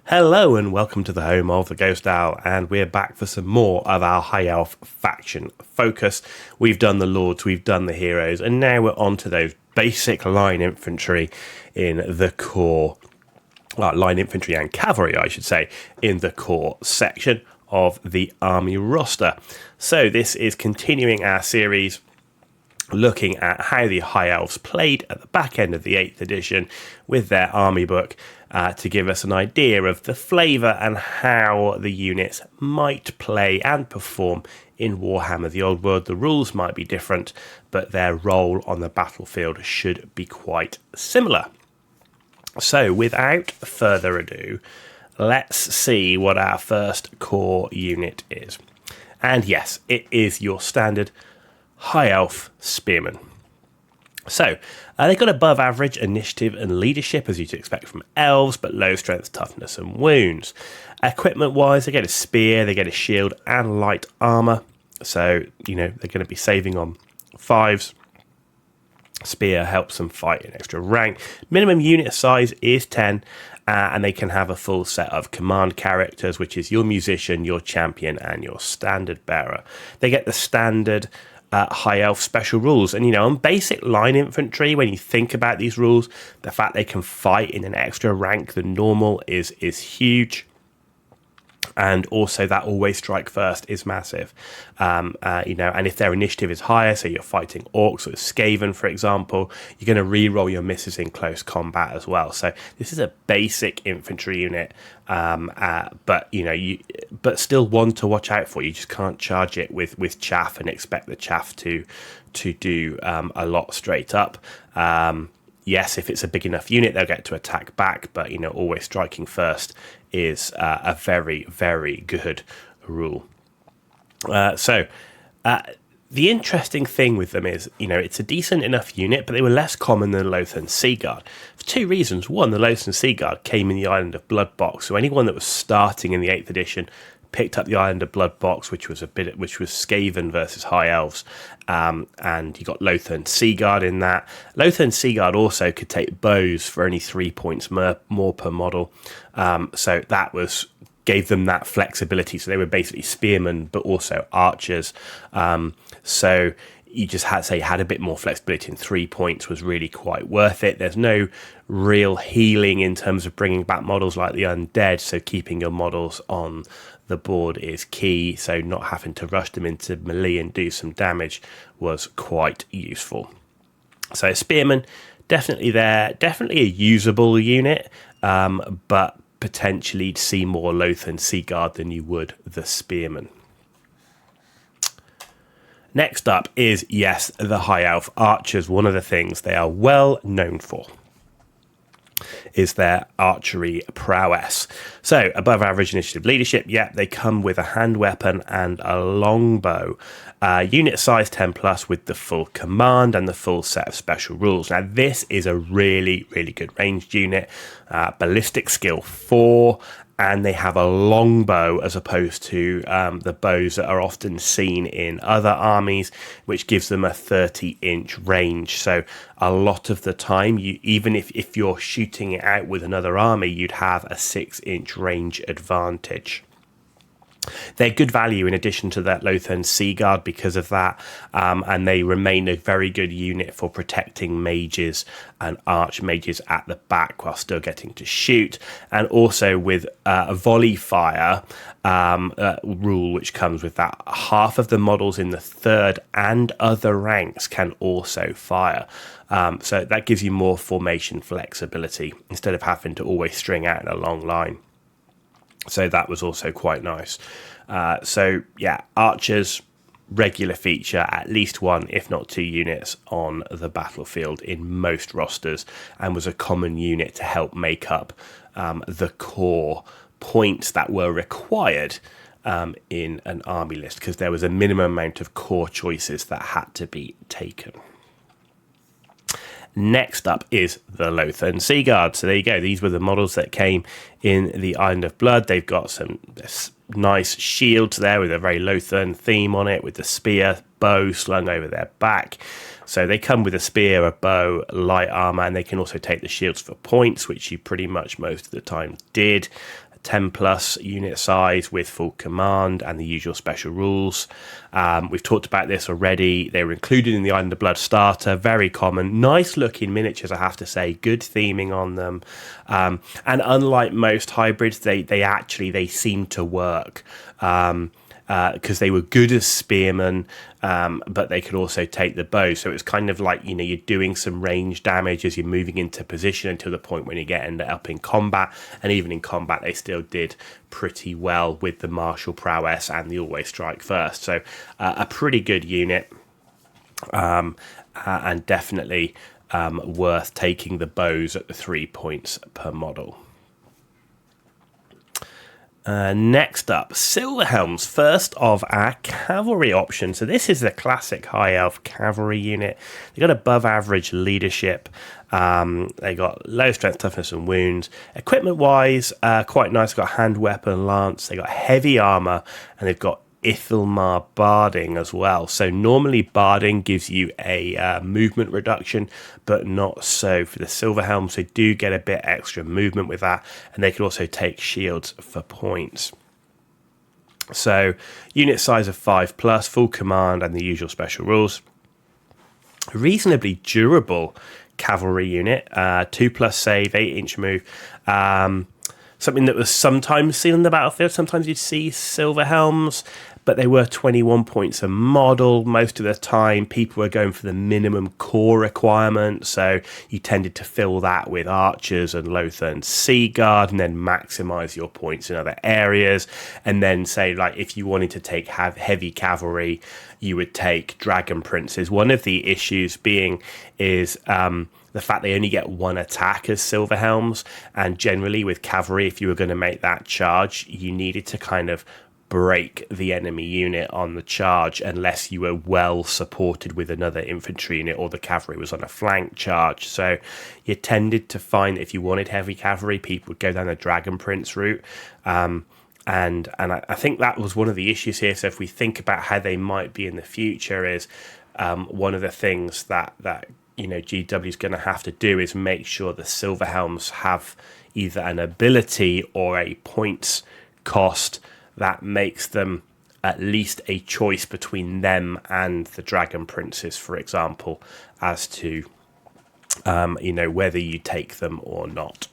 Hello and welcome to the home of the Ghost Owl, and we're back for some more of our High Elf faction focus. We've done the Lords, we've done the Heroes, and now we're on to those basic line infantry in the core. Line infantry and cavalry, I should say, in the core section of the army roster. So this is continuing our series looking at how the High Elves played at the back end of the 8th edition with their army book to give us an idea of the flavour and how the units might play and perform in Warhammer The Old World. The rules might be different, but their role on the battlefield should be quite similar. So without further ado, let's see what our first core unit is. And yes, it is your standard High Elf Spearman. So, they've got above average initiative and leadership, as you'd expect from elves, but low strength, toughness, and wounds. Equipment wise, they get a spear, they get a shield, and light armour. So, they're going to be saving on 5s. Spear helps them fight an extra rank. Minimum unit size is 10, and they can have a full set of command characters, which is your musician, your champion, and your standard bearer. They get the standard High Elf special rules, and on basic line infantry, when you think about these rules, the fact they can fight in an extra rank than normal is huge. And also that always strike first is massive, and if their initiative is higher, so you're fighting orcs or Skaven, for example, you're going to re-roll your misses in close combat as well. So this is a basic infantry unit, but still one to watch out for. You just can't charge it with chaff and expect the chaff to do a lot straight up. Yes, if it's a big enough unit, they'll get to attack back, but always striking first is a very, very good rule. So the interesting thing with them is, it's a decent enough unit, but they were less common than the Lothern Sea Guard for two reasons. One, the Lothern Sea Guard came in the Island of Blood box, so anyone that was starting in the 8th edition picked up the Island of Blood box, which was Skaven versus High Elves, and you got Lothern Sea Guard in that. Lothern Sea Guard also could take bows for only 3 points more per model, so that gave them that flexibility. So they were basically spearmen, but also archers. So you just had a bit more flexibility, and 3 points was really quite worth it. There's no real healing in terms of bringing back models like the undead, so keeping your models on the board is key. So not having to rush them into melee and do some damage was quite useful. So spearmen, definitely there, definitely a usable unit, but potentially see more Lothern Sea Guard than you would the spearmen. Next up is, yes, the High Elf Archers. One of the things they are well known for is their archery prowess. So above average initiative leadership, they come with a hand weapon and a longbow. Unit size 10 plus with the full command and the full set of special rules. Now this is a really, really good ranged unit. Ballistic skill 4, and they have a longbow as opposed to the bows that are often seen in other armies, which gives them a 30-inch range. So a lot of the time, even if you're shooting it out with another army, you'd have a 6-inch range advantage. They're good value in addition to that Lothern Sea Guard because of that, and they remain a very good unit for protecting mages and archmages at the back while still getting to shoot, and also with a volley fire rule which comes with that. Half of the models in the 3rd and other ranks can also fire, so that gives you more formation flexibility instead of having to always string out in a long line. So that was also quite nice. Archers, regular feature, at least 1, if not 2 units on the battlefield in most rosters, and was a common unit to help make up the core points that were required in an army list, because there was a minimum amount of core choices that had to be taken. Next up is the Lothern Sea Guard. So there you go. These were the models that came in the Island of Blood. They've got some nice shields there with a very Lothern theme on it, with the spear, bow slung over their back. So they come with a spear, a bow, light armor, and they can also take the shields for points, which you pretty much most of the time did. 10 plus unit size with full command and the usual special rules. We've talked about this already. They were included in the Island of Blood starter. Very common. Nice looking miniatures, I have to say. Good theming on them. And unlike most hybrids, they seem to work. Because they were good as spearmen, but they could also take the bow. So it's kind of like, you're doing some range damage as you're moving into position until the point when you get up in combat. And even in combat, they still did pretty well with the martial prowess and the always strike first. So a pretty good unit, and definitely worth taking the bows at the 3 points per model. Next up, Silverhelms, first of our cavalry options. So this is the classic high elf cavalry unit. They got above average leadership. They got low strength, toughness, and wounds. Equipment wise, quite nice. They've got hand weapon, lance. They got heavy armor, and they've got Ithelmar barding as well. So normally barding gives you a movement reduction, but not so for the Silverhelms. They do get a bit extra movement with that, and they can also take shields for points. So unit size of 5+, full command, and the usual special rules. Reasonably durable cavalry unit, 2+ save, 8-inch move. Something that was sometimes seen on the battlefield. Sometimes you'd see Silverhelms, but they were 21 points a model. Most of the time, people were going for the minimum core requirement, so you tended to fill that with archers and Lothar and Sea Guard, and then maximize your points in other areas. And then say, like, if you wanted to have heavy cavalry, you would take Dragon Princes. One of the issues being is the fact they only get one attack as Silverhelms, and generally with cavalry, if you were going to make that charge, you needed to kind of break the enemy unit on the charge unless you were well supported with another infantry unit or the cavalry was on a flank charge. So you tended to find that if you wanted heavy cavalry, people would go down the Dragon Prince route. And I think that was one of the issues here. So if we think about how they might be in the future, is one of the things that GW is going to have to do is make sure the Silverhelms have either an ability or a points cost that makes them at least a choice between them and the Dragon Princes, for example, as to whether you take them or not.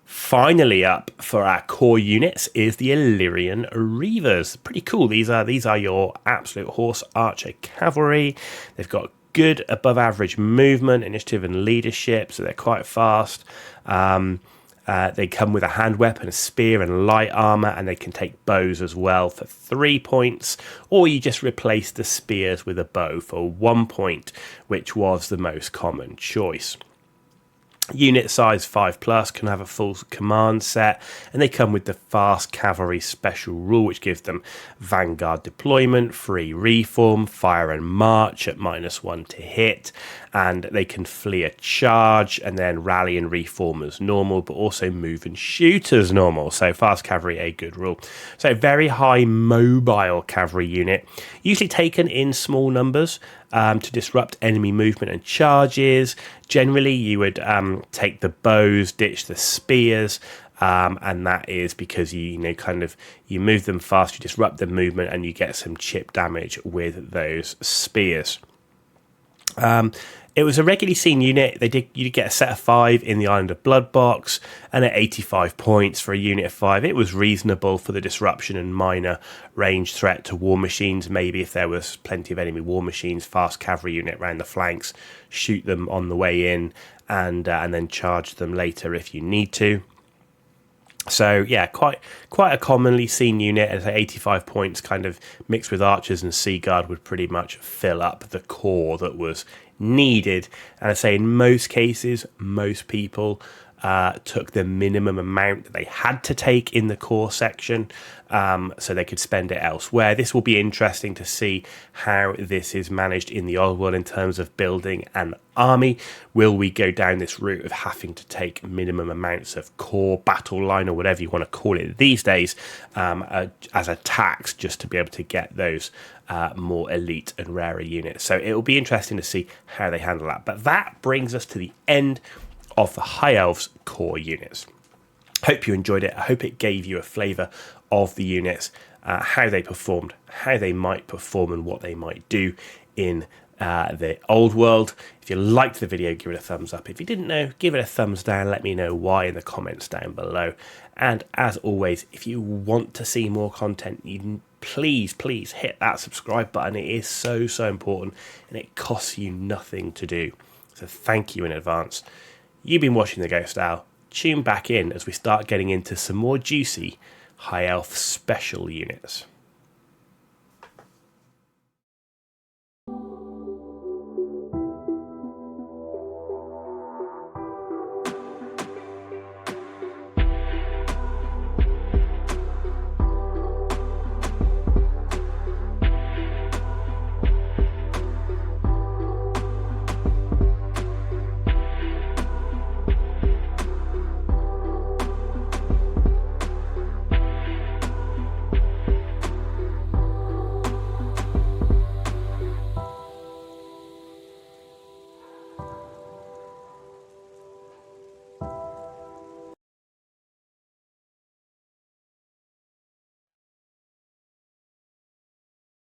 Finally up for our core units is the Illyrian Reavers. Pretty cool. These are your absolute horse archer cavalry. They've got good above average movement, initiative, and leadership, so they're quite fast. They come with a hand weapon, a spear, and light armor, and they can take bows as well for 3 points, or you just replace the spears with a bow for 1 point, which was the most common choice. Unit size 5+, can have a full command set, and they come with the fast cavalry special rule, which gives them vanguard deployment, free reform, fire and march at -1 to hit, and they can flee a charge and then rally and reform as normal, but also move and shoot as normal. So fast cavalry, a good rule. So very high mobile cavalry unit, usually taken in small numbers to disrupt enemy movement and charges. Generally, you would take the bows, ditch the spears, and that is because you move them fast, you disrupt the movement, and you get some chip damage with those spears. It was a regularly seen unit. You get a set of 5 in the Island of Blood box, and at 85 points for a unit of 5, it was reasonable for the disruption and minor range threat to war machines. Maybe if there was plenty of enemy war machines, fast cavalry unit around the flanks, shoot them on the way in, and then charge them later if you need to. So yeah, quite a commonly seen unit. At 85 points, kind of mixed with archers and Sea Guard, would pretty much fill up the core that was needed. And I say in most cases, most people took the minimum amount that they had to take in the core section, so they could spend it elsewhere. This will be interesting to see how this is managed in the old world in terms of building an army. Will we go down this route of having to take minimum amounts of core, battle line, or whatever you want to call it these days, as a tax, just to be able to get those more elite and rarer units? So it will be interesting to see how they handle that. But that brings us to the end of the High Elves core units. Hope you enjoyed it. I hope it gave you a flavour of the units, how they performed, how they might perform, and what they might do in the old world. If you liked the video, give it a thumbs up. If you didn't know, give it a thumbs down. Let me know why in the comments down below. And as always, if you want to see more content, you please hit that subscribe button. It is so important, and it costs you nothing to do. So thank you in advance. You've been watching The Ghost Owl. Tune back in as we start getting into some more juicy High Elf special units.